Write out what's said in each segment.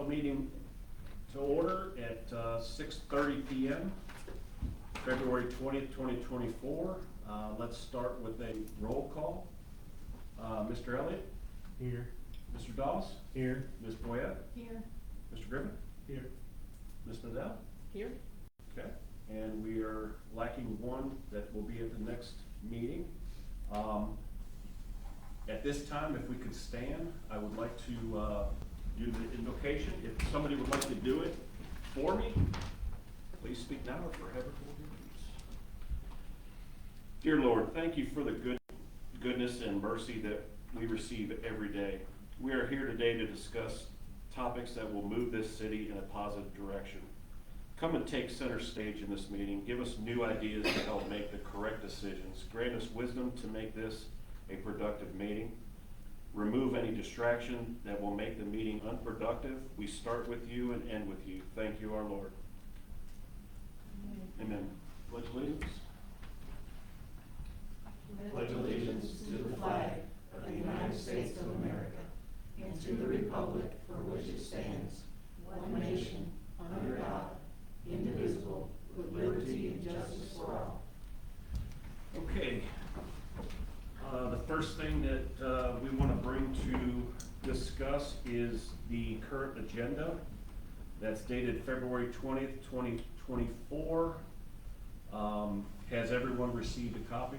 meeting to order at 6:30 p.m., February 20th, 2024. Let's start with a roll call. Mr. Elliott? Here. Mr. Doss? Here. Ms. Boyette? Here. Mr. Griffin? Here. Ms. Nadell? Here. Okay, and we are lacking one that will be at the next meeting. At this time, if we could stand, I would like to do the invocation. If somebody would like to do it for me, please speak now or forever hold your peace. Dear Lord, thank you for the goodness and mercy that we receive every day. We are here today to discuss topics that will move this city in a positive direction. Come and take center stage in this meeting. Give us new ideas to help make the correct decisions. Grant us wisdom to make this a productive meeting. Remove any distraction that will make the meeting unproductive. We start with you and end with you. Thank you, our Lord. Amen. Pledge allegiance. Pledge allegiance to the flag of the United States of America and to the republic for which it stands, one nation, under God, indivisible, with liberty and justice for all. Okay. The first thing that we want to bring to discuss is the current agenda that's dated February 20th, 2024. Has everyone received a copy?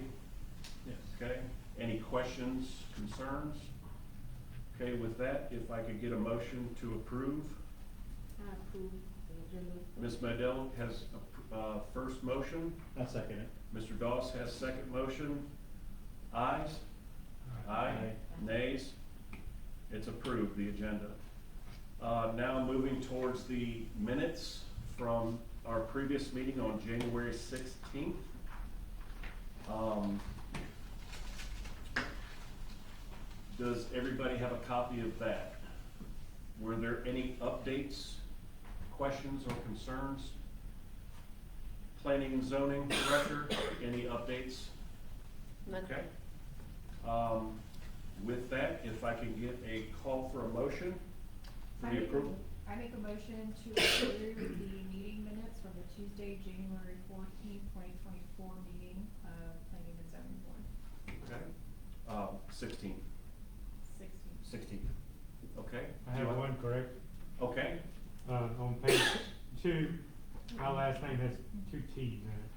Yes. Okay. Any questions, concerns? Okay, with that, if I could get a motion to approve. I approve the agenda. Ms. Madell has a first motion. I'll second it. Mr. Doss has second motion. Ayes? Aye. Nays? It's approved, the agenda. Now moving towards the minutes from our previous meeting on January 16th. Does everybody have a copy of that? Were there any updates, questions, or concerns? Planning and zoning director, any updates? Okay. With that, if I can get a call for a motion for the approval. I make a motion to approve the meeting minutes from the Tuesday, January 14th, 2024 meeting of Planning and Zoning Board. Okay. 16th. 16th. Okay. I have one correct. Okay. On page 2, my last name has 2 T's in it.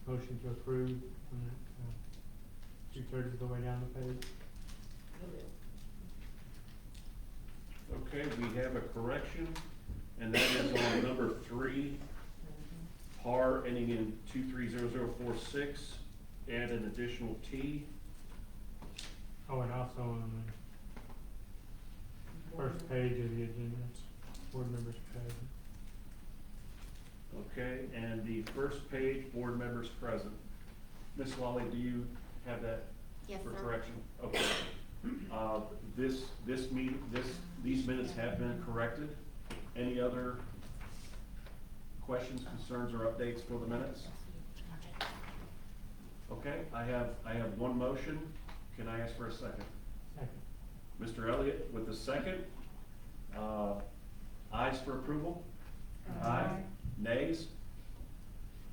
Motion to approve on that, 2/3 of the way down the page. Okay, we have a correction, and that is on number 3, par ending in 230046, add an additional T. Oh, and also on the first page of the agenda, board members present. Okay, and the first page, board members present. Ms. Lawley, do you have that Yes, for sir. correction? Okay. These minutes have been corrected. Any other questions, concerns, or updates for the minutes? Okay, I have one motion. Can I ask for a second? Second. Mr. Elliott with the second. Ayes for approval? Aye. Nays?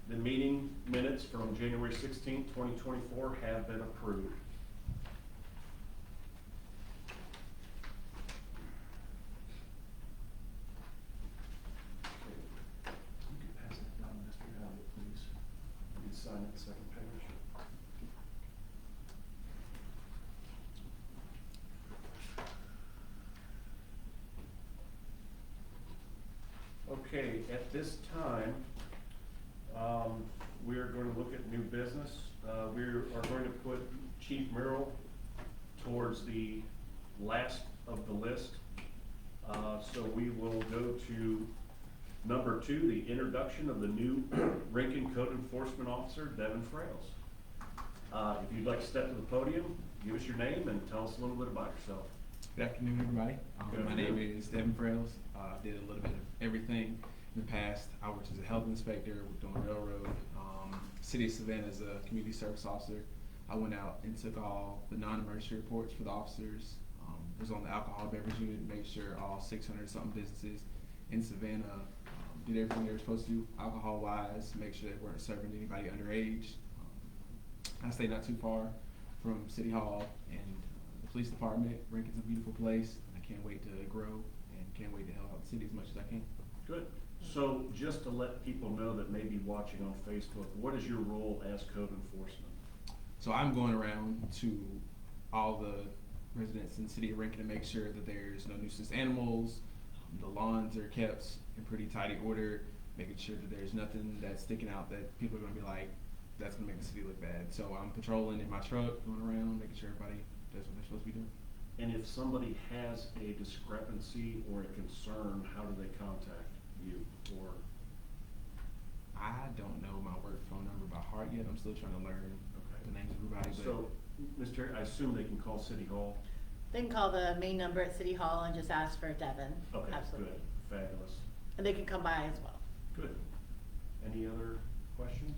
The meeting minutes from January 16th, 2024 have been approved. You can pass that down to Mr. Elliott, please. You can sign that second page. Okay, at this time, we are going to look at new business. We are going to put Chief Merrill towards the last of the list. So we will go to number 2, the introduction of the new Rankin Code Enforcement Officer, Devin Frails. If you'd like to step to the podium, give us your name and tell us a little bit about yourself. Good afternoon, everybody. Good My afternoon. name is Devin Frails. Did a little bit of everything in the past. I worked as a health inspector, worked on the railroad, City of Savannah as a community service officer. I went out and took all the non-emergency reports for the officers, was on the alcohol beverage unit, made sure all 600 something businesses in Savannah did everything they were supposed to do alcohol wise, make sure they weren't serving anybody underage. I stay not too far from City Hall and the police department. Rankin's a beautiful place. I can't wait to grow and can't wait to help out the city as much as I can. Good. So just to let people know that may be watching on Facebook, what is your role as code enforcement? So I'm going around to all the residents in the city of Rankin to make sure that there's no nuisance animals, the lawns are kept in pretty tidy order, making sure that there's nothing that's sticking out that people are gonna be like, that's gonna make the city look bad. So I'm patrolling in my truck, going around, making sure everybody does what they're supposed to be doing. And if somebody has a discrepancy or a concern, how do they contact you? Or I don't know my work phone number by heart yet. I'm still trying to learn the names of everybody. But so, Ms. Terry, I assume they can call City Hall? They can call the main number at City Hall and just ask for Devin. Okay, Absolutely. good, fabulous, And they can come by as well. good. Any other questions?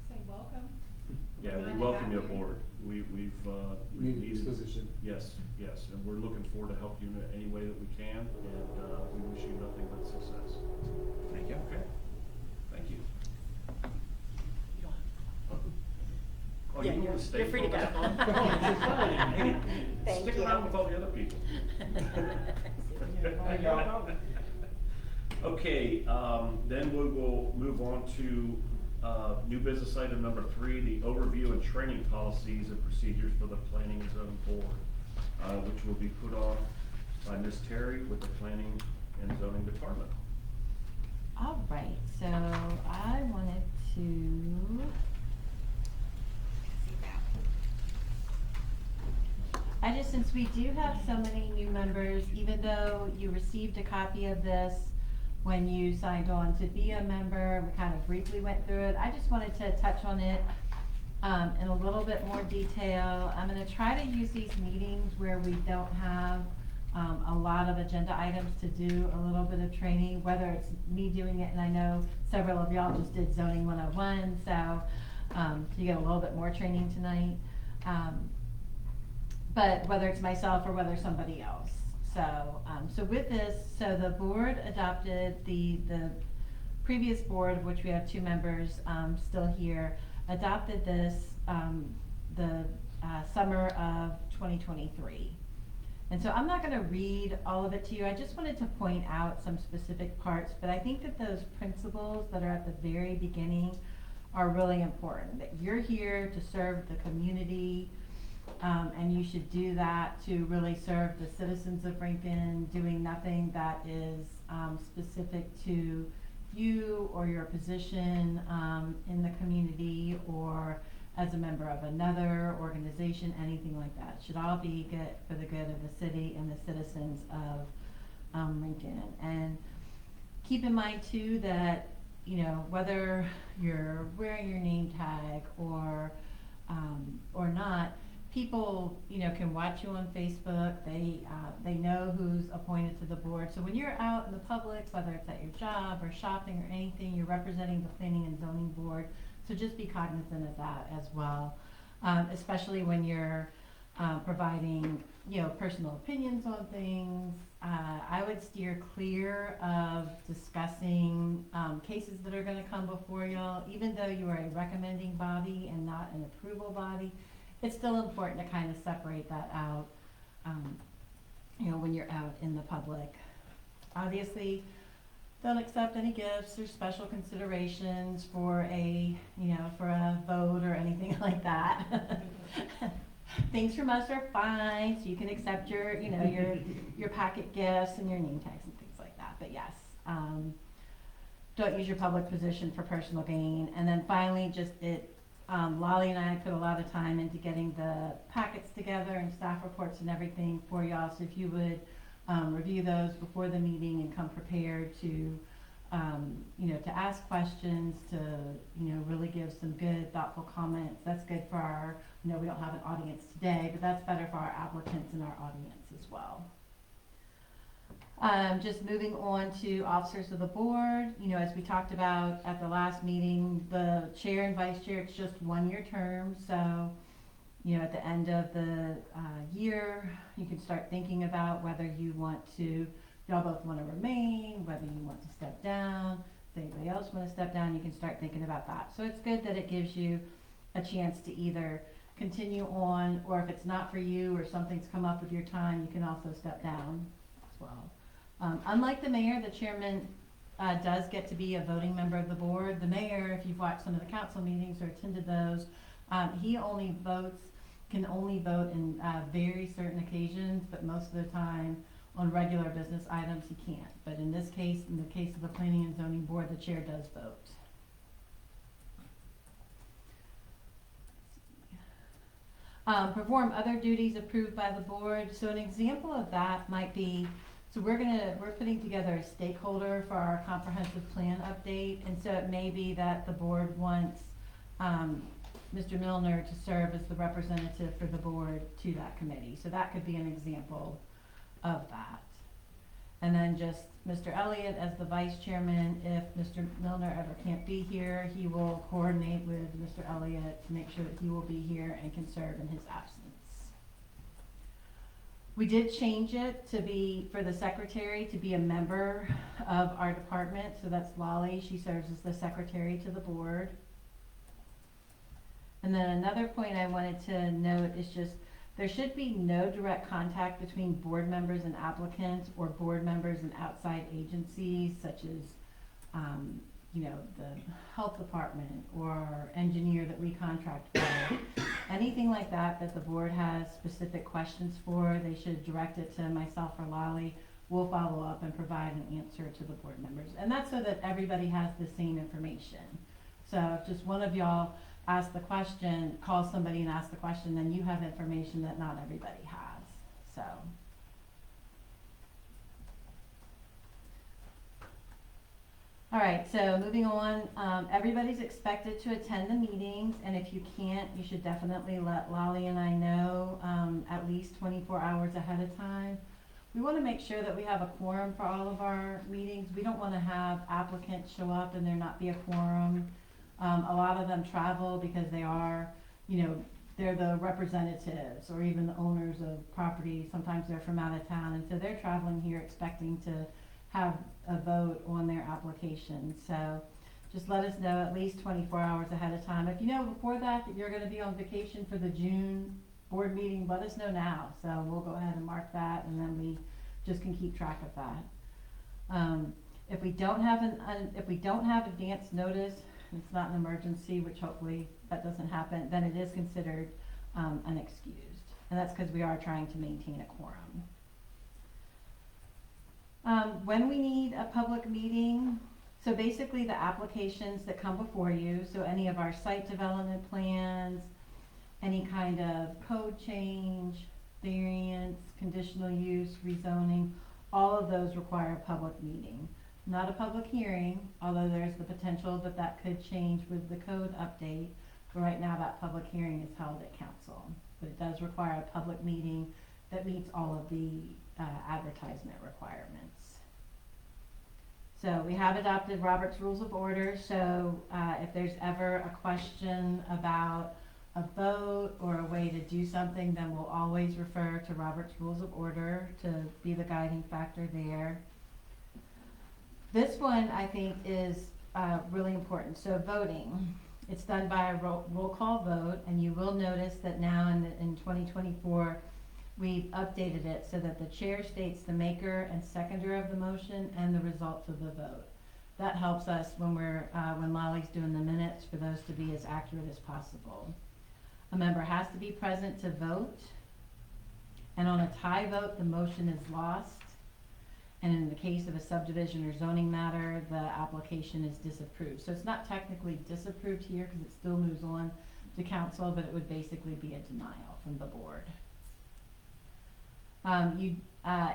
Say welcome. Yeah, Glad we to welcome have you you. aboard. We've Needed needed. position. Yes, yes, and we're looking forward to help you in any way that we can, and, we wish you nothing but success. thank you. Okay, thank you. You don't Oh, Yeah, you want you're- to stay you're free to for that go. one? Come on, it's fine. Hey, Thank stick you. around with all the other people. Okay, then we will move on to, new business item number 3, the overview and training policies and procedures for the Planning and Zoning Board, which will be put on by Ms. Terry with the Planning and Zoning Department. All right, so I wanted to. Since we do have so many new members, even though you received a copy of this when you signed on to be a member, we kind of briefly went through it. I just wanted to touch on it in a little bit more detail. I'm gonna try to use these meetings where we don't have a lot of agenda items to do a little bit of training, whether it's me doing it, and I know several of y'all just did zoning 101, so you get a little bit more training tonight. But whether it's myself or whether somebody else. So with this, so the board adopted the previous board, of which we have 2 members still here, adopted this the summer of 2023. And so I'm not gonna read all of it to you, I just wanted to point out some specific parts, but I think that those principles that are at the very beginning are really important, that you're here to serve the community, and you should do that to really serve the citizens of Rankin, doing nothing that is specific to you or your position in the community or as a member of another organization, anything like that. It should all be good for the good of the city and the citizens of Rankin. And keep in mind too that, you know, whether you're wearing your name tag or not, people, you know, can watch you on Facebook. They know who's appointed to the board. So when you're out in the public, whether it's at your job or shopping or anything, you're representing the Planning and Zoning Board. So just be cognizant of that as well, especially when you're providing, you know, personal opinions on things. I would steer clear of discussing cases that are going to come before y'all, even though you are a recommending body and not an approval body. It's still important to kind of separate that out, you know, when you're out in the public. Obviously, don't accept any gifts or special considerations for a, you know, for a vote or anything like that. Things from us are fine, so you can accept your, you know, your packet gifts and your name tags and things like that. But yes, don't use your public position for personal gain. And then finally, Lolly and I put a lot of time into getting the packets together and staff reports and everything for y'all. So if you would review those before the meeting and come prepared to, you know, to ask questions, to, you know, really give some good, thoughtful comments. That's good for our, you know, we don't have an audience today, but that's better for our applicants and our audience as well. Just moving on to officers of the board, you know, as we talked about at the last meeting, the chair and vice chair, it's just 1-year terms. So you know, at the end of the year, you can start thinking about whether you want to, y'all both want to remain, whether you want to step down. If anybody else want to step down, you can start thinking about that. So it's good that it gives you a chance to either continue on, or if it's not for you or something's come up with your time, you can also step down as well. Unlike the mayor, the chairman does get to be a voting member of the board. The mayor, if you've watched some of the council meetings or attended those, he only can only vote in very certain occasions, but most of the time on regular business items he can't. But in this case, in the case of the Planning and Zoning Board, the chair does vote. Perform other duties approved by the board. So an example of that might be, so we're putting together a stakeholder for our comprehensive plan update, and so it may be that the board wants Mr. Milner to serve as the representative for the board to that committee. So that could be an example of that. And then just Mr. Elliott as the vice chairman. If Mr. Milner ever can't be here, he will coordinate with Mr. Elliott to make sure that he will be here and can serve in his absence. We did change it to be, for the secretary to be a member of our department. So that's Lolly. She serves as the secretary to the board. And then another point I wanted to note is just, there should be no direct contact between board members and applicants, or board members and outside agencies such as, you know, the health department or engineer that we contract with. Anything like that that the board has specific questions for, they should direct it to myself or Lolly. We'll follow up and provide an answer to the board members. And that's so that everybody has the same information. So if just one of y'all ask the question, call somebody and ask the question, then you have information that not everybody has. So. All right, so moving on, everybody's expected to attend the meetings, and if you can't, you should definitely let Lolly and I know at least 24 hours ahead of time. We want to make sure that we have a quorum for all of our meetings. We don't want to have applicants show up and there not be a quorum. A lot of them travel because they are, you know, they're the representatives or even the owners of property. Sometimes they're from out of town, and so they're traveling here expecting to have a vote on their application. So just let us know at least 24 hours ahead of time. If you know before that you're going to be on vacation for the June board meeting, let us know now. So we'll go ahead and mark that, and then we just can keep track of that. If we don't have advance notice, it's not an emergency, which hopefully that doesn't happen, then it is considered unexcused. And that's because we are trying to maintain a quorum. When we need a public meeting, so basically the applications that come before you, so any of our site development plans, any kind of code change, variance, conditional use, rezoning, all of those require a public meeting. Not a public hearing, although there's the potential that that could change with the code update. But right now that public hearing is held at council. But it does require a public meeting that meets all of the advertisement requirements. So we have adopted Robert's Rules of Order. So if there's ever a question about a vote or a way to do something, then we'll always refer to Robert's Rules of Order to be the guiding factor there. This one, I think, is really important. So voting, it's done by a roll call vote, and you will notice that now in 2024, we've updated it so that the chair states the maker and seconder of the motion and the results of the vote. That helps us when when Lolly's doing the minutes for those to be as accurate as possible. A member has to be present to vote, and on a tie vote, the motion is lost. And in the case of a subdivision or zoning matter, the application is disapproved. So it's not technically disapproved here because it still moves on to council, but it would basically be a denial from the board.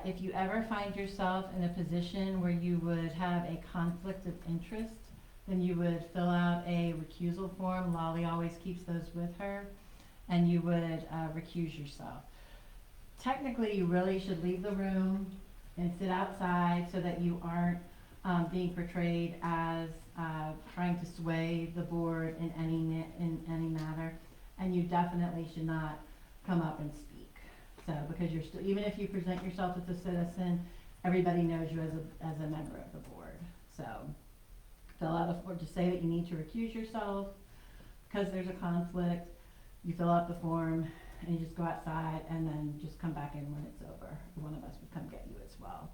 If you ever find yourself in a position where you would have a conflict of interest, then you would fill out a recusal form. Lolly always keeps those with her, and you would recuse yourself. Technically, you really should leave the room and sit outside so that you aren't being portrayed as trying to sway the board in any matter. and you definitely should not come up and speak. So, because you're still, even if you present yourself as a citizen, everybody knows you as a member of the board. So, fill out a form to say that you need to recuse yourself because there's a conflict. You fill out the form and you just go outside and then just come back in when it's over. One of us would come get you as well.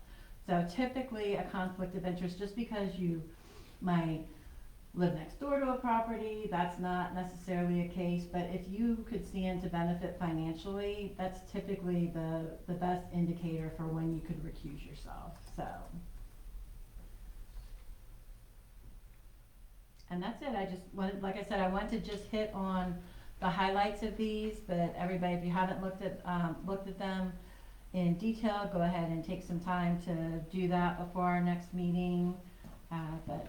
So typically a conflict of interest, just because you might live next door to a property, that's not necessarily a case, but if you could stand to benefit financially, that's typically the best indicator for when you could recuse yourself, so. And that's it, I just wanted, like I said, I wanted to just hit on the highlights of these, but everybody, if you haven't looked at them in detail, go ahead and take some time to do that before our next meeting, but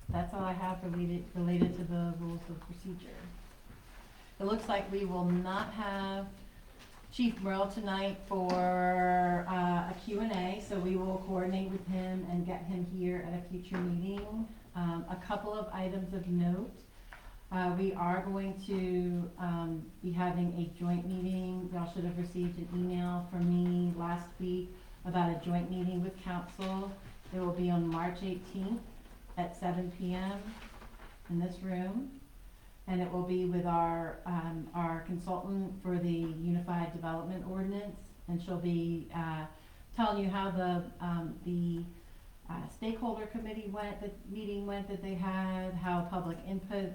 that's all I have related to the rules of procedure. It looks like we will not have Chief Merle tonight for a Q&A, so we will coordinate with him and get him here at a future meeting. A couple of items of note. We are going to be having a joint meeting. Y'all should have received an email from me last week about a joint meeting with council. It will be on March 18th at 7 p.m. in this room. And it will be with our consultant for the Unified Development Ordinance. And she'll be telling you how the stakeholder committee went, the meeting went that they had, how public input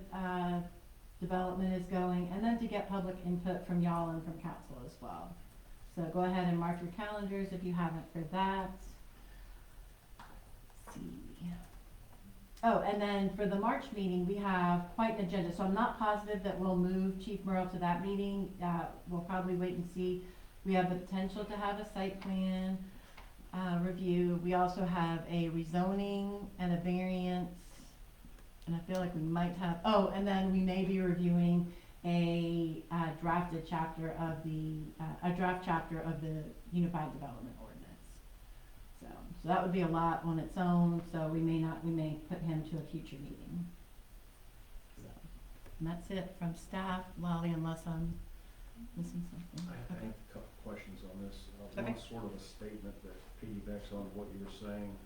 development is going, and then to get public input from y'all and from council as well. So go ahead and mark your calendars if you haven't for that. Let's see. Oh, and then for the March meeting, we have quite an agenda. So I'm not positive that we'll move Chief Merle to that meeting. We'll probably wait and see. We have the potential to have a site plan review. We also have a rezoning and a variance, and I feel like we might have, oh, and then we may be reviewing a drafted chapter of a draft chapter of the Unified Development Ordinance. So that would be a lot on its own, so we may put him to a future meeting. So, and that's it from staff. Lolly, unless I'm missing something. I have a couple questions on this. Okay. One sort of a statement that piggybacks on what you were saying.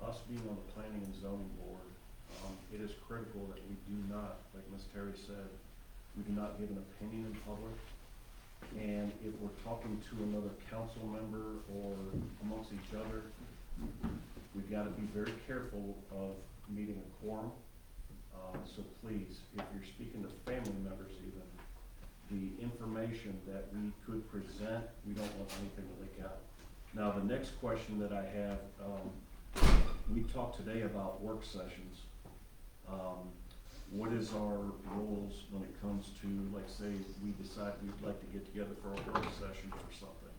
Us being on the planning and zoning board, it is critical that we do not, like Ms. Terry said, we do not give an opinion in public. And if we're talking to another council member or amongst each other, we've got to be very careful of meeting a quorum. So please, if you're speaking to family members even, the information that we could present, we don't want anything to leak out. Now, the next question that I have, we talked today about work sessions. What is our rules when it comes to, like, say, we decide we'd like to get together for a work session for something?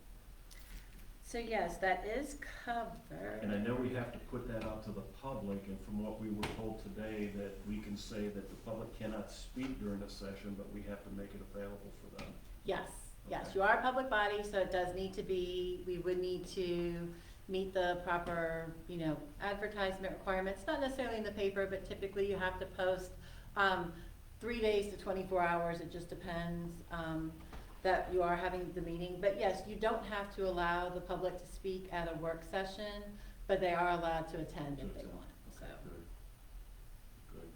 So yes, that is covered. And I know we have to put that out to the public, and from what we were told today, that we can say that the public cannot speak during a session, but we have to make it available for them. Yes, yes, Okay. you are a public body, so it does need to be, we would need to meet the proper, advertisement requirements, not necessarily in the paper, but typically you have to post 3 days to 24 hours, it just depends, that you are having the meeting. But yes, you don't have to allow the public to speak at a work session, but they are allowed to attend if they want, so. Good. Good.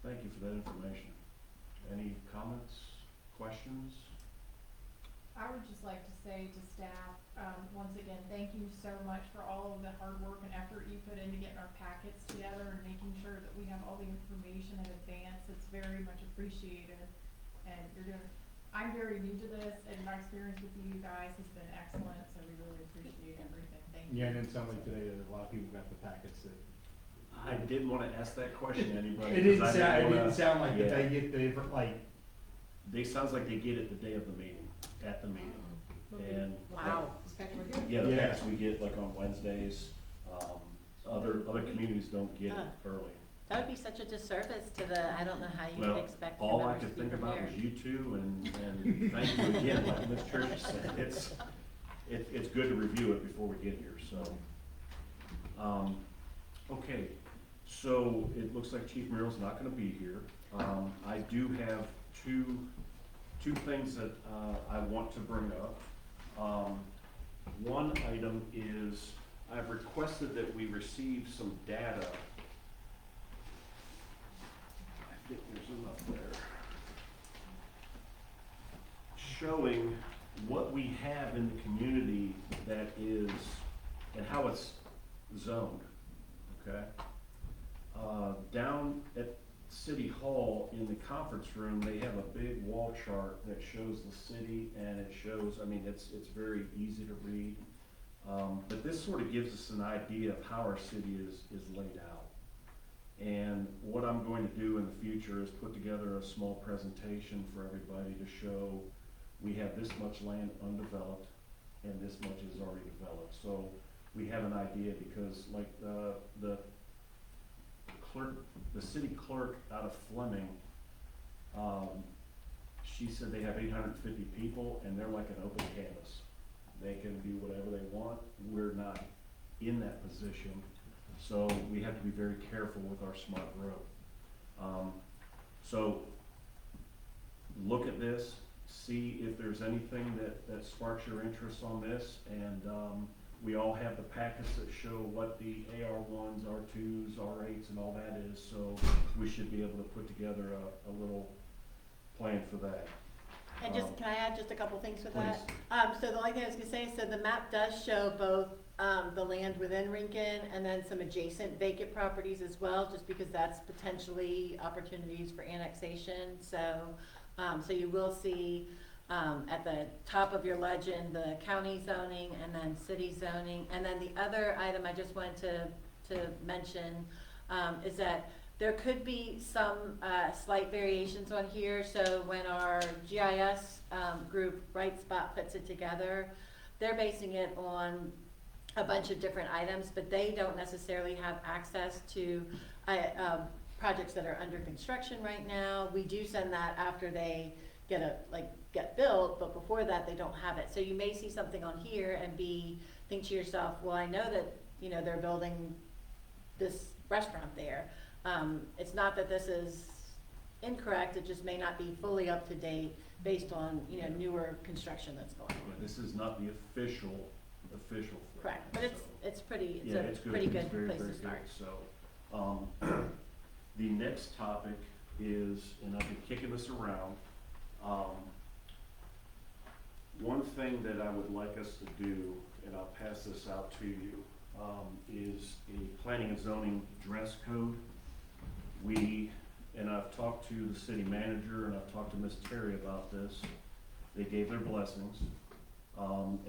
Thank you for that information. Any comments, questions? I would just like to say to staff, once again, thank you so much for all of the hard work and effort you put into getting our packets together and making sure that we have all the information in advance. It's very much appreciated. And I'm very new to this, and my experience with you guys has been excellent, so we really appreciate everything. Thank you. Yeah, and it sounded like today that a lot of people got the packets that. I didn't want to ask that question to anybody. It didn't 'cause I sound, it wanna- didn't sound like that yeah. they get, They, sounds like they get it the day of the meeting, at the meeting. And Wow. yeah, the Yeah. packs we get like on Wednesdays. Other communities don't get it early. That would be such a disservice to I don't know how you Well, could expect the all I members to could be think about was prepared. you two, and thank you again, like Ms. Church said, it's good to review it before we get here, so. Okay, So it looks like Chief Murrell's not gonna be here. I do have two things that, I want to bring up. One item is, I've requested that we receive some data. I think there's enough there. Showing what we have in the community that is, and how it's zoned, okay? Down at City Hall in the conference room, they have a big wall chart that shows the city, and it shows, I mean, it's very easy to read. But this sort of gives us an idea of how our city is laid out. And what I'm going to do in the future is put together a small presentation for everybody to show we have this much land undeveloped and this much is already developed. So we have an idea, because like the city clerk out of Fleming, she said they have 850 people and they're like an open canvas. They can do whatever they want. We're not in that position, so we have to be very careful with our smart growth. So look at this, see if there's anything that sparks your interest on this, and we all have the packets that show what the AR1s, R2s, R8s, and all that is, so we should be able to put together a little plan for that. And just, can I add just a couple things with that? Please. So the only thing I was gonna say, so the map does show both, the land within Rincon and then some adjacent vacant properties as well, just because that's potentially opportunities for annexation, so, so you will see, at the top of your legend, the county zoning and then city zoning. And then the other item I just wanted to mention, is that there could be some slight variations on here. So when our GIS group, Right Spot, puts it together, they're basing it on a bunch of different items, but they don't necessarily have access to projects that are under construction right now. We do send that after they get built, but before that they don't have it. So you may see something on here and think to yourself, well, I know that, you know, they're building this restaurant there. It's not that this is incorrect, it just may not be fully up to date based on, you know, newer construction that's going on. Yeah, this is not the official thing. Correct, but it's pretty, Yeah, it's a pretty It's good very, place very to start. good. So, the next topic is, and I've been kicking this around, one thing that I would like us to do, and I'll pass this out to you, is a planning and zoning dress code. And I've talked to the city manager and I've talked to Ms. Terry about this. They gave their blessings.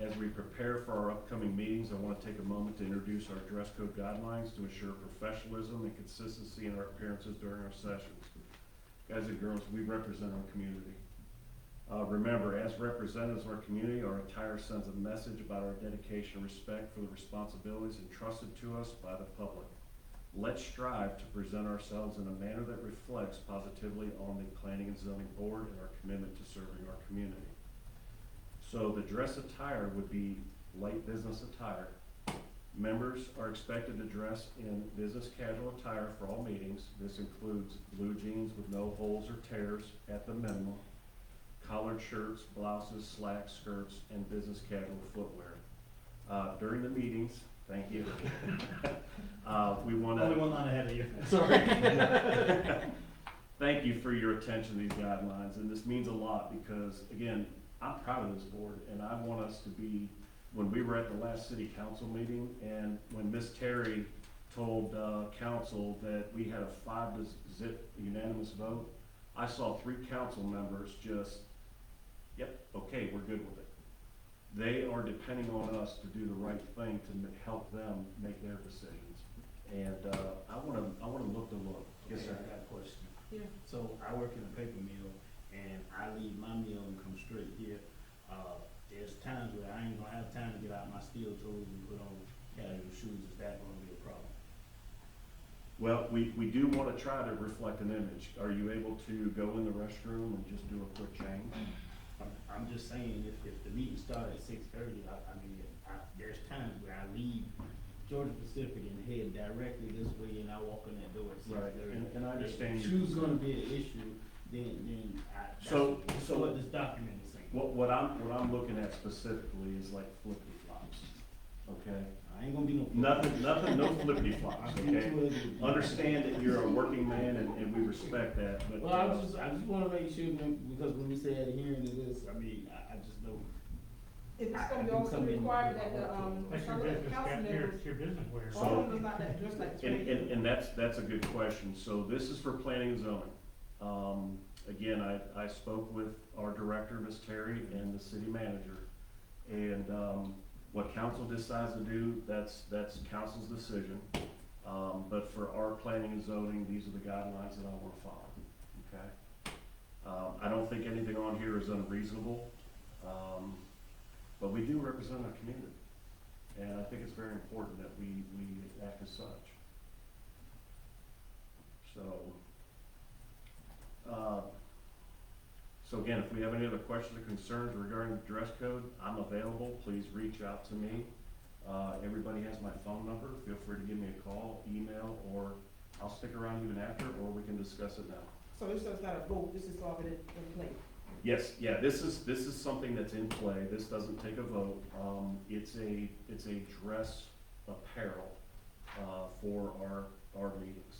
As we prepare for our upcoming meetings, I want to take a moment to introduce our dress code guidelines to ensure professionalism and consistency in our appearances during our sessions. Guys and girls, we represent our community. Remember, as representatives of our community, our attire sends a message about our dedication and respect for the responsibilities entrusted to us by the public. Let's strive to present ourselves in a manner that reflects positively on the Planning and Zoning Board and our commitment to serving our community. So the dress attire would be light business attire. Members are expected to dress in business casual attire for all meetings. This includes blue jeans with no holes or tears at the minimum, collared shirts, blouses, slacks, skirts, and business casual footwear. During the meetings, thank you. We want to. Only one line ahead of you. Sorry. Thank you for your attention to these guidelines, and this means a lot because, again, I'm proud of this board, and I want us to be, when we were at the last city council meeting, and when Ms. Terry told council that we had a 5-0 unanimous vote, I saw 3 council members just, yep, okay, we're good with it. They are depending on us to do the right thing to help them make their decisions. And I want to look the look. Yes, sir. I got a question. Yeah. So I work in a paper mill and I leave my mill and come straight here. There's times where I ain't gonna have time to get out my steel toes and put on casual shoes. Is that gonna be a problem? Well, we do want to try to reflect an image. Are you able to go in the restroom and just do a quick change? I'm just saying, if the meeting started at 6:30, I mean, there's times where I leave Georgia Pacific and head directly this way, and I walk in that door at 6:30. Right, and I understand If your shoes gonna concern. be an issue, then that's So- what this document is saying. What I'm looking at specifically is like flippy flops, okay? I ain't gonna be no. Nothing, no flippy flops, I've been okay? too ugly to be- Understand that you're a working man and we respect that, but. Well, I just wanna make sure, because when we say at a hearing to this, I mean, I just don't. Is this I gonna be do also come in required with that my the, heart full. That's your Charlotte business, council members, it's your business wear. So- all of them is not that, just like three. And that's a good question. So this is for planning and zoning. Again, I spoke with our director, Ms. Terry, and the city manager. And, what council decides to do, that's council's decision. But for our planning and zoning, these are the guidelines that I wanna follow, okay? I don't think anything on here is unreasonable, but we do represent our community. And I think it's very important that we act as such. So again, if we have any other questions or concerns regarding the dress code, I'm available. Please reach out to me. Everybody has my phone number. Feel free to give me a call, email, or I'll stick around even after, or we can discuss it now. So this is not a vote, this is already in place. Yes, yeah, this is something that's in play. This doesn't take a vote. It's a dress apparel, for our meetings.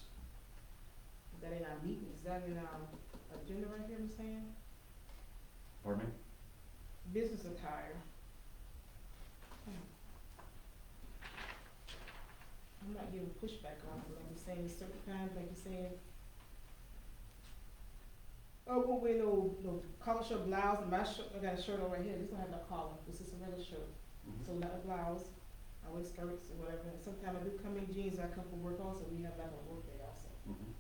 Is that in our meeting, is that in our agenda right here, Ms. Hand? Pardon me? Business attire. I'm not getting pushback on it, like you're saying certain times, like you're saying. Oh, won't wear no collar shirt, blouse, and my shirt, I got a shirt on right here, this don't have no collar, this is a regular shirt. So not a blouse, I wear skirts or whatever, and sometimes I do come in jeans, I come from work also, we have like a work day also. Mhm.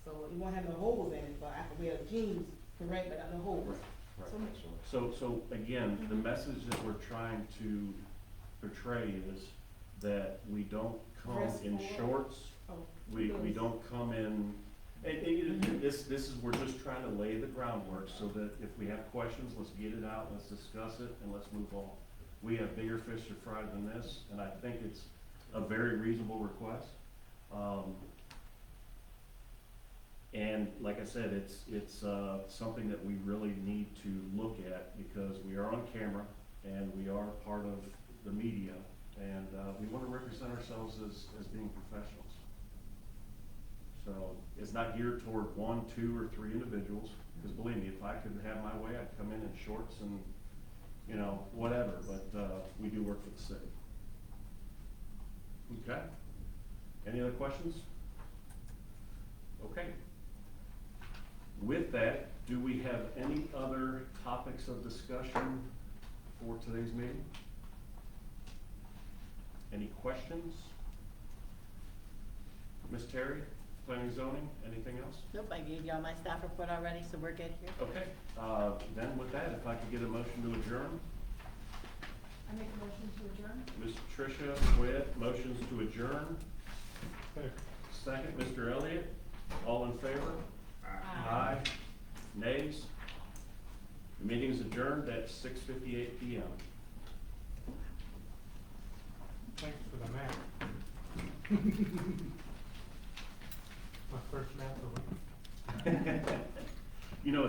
So it won't have no holes in it, but I can wear jeans, correct, but not no holes. Right. So make sure. So again, the message that we're trying to portray is that we don't come Dress in forward. shorts, Oh, we yes. don't come in, this is, we're just trying to lay the groundwork so that if we have questions, let's get it out, let's discuss it, and let's move on. We have bigger fish to fry than this, and I think it's a very reasonable request. And like I said, it's something that we really need to look at because we are on camera and we are part of the media, and we want to represent ourselves as being professionals. So it's not geared toward 1, 2, or 3 individuals, because believe me, if I could have my way, I'd come in shorts and, you know, whatever, but we do work for the city. Okay? Any other questions? Okay. With that, do we have any other topics of discussion for today's meeting? Any questions? Ms. Terry, planning and zoning, anything else? Nope, I gave y'all my staff report already, so we're good here. Okay, then with that, if I could get a motion to adjourn. I make a motion to adjourn. Ms. Tricia Witt, motions to adjourn. Second, Mr. Elliott, all in favor? Aye. Nays? The meeting is adjourned at 6:58 PM. Thanks for the map. My first map of it. You know,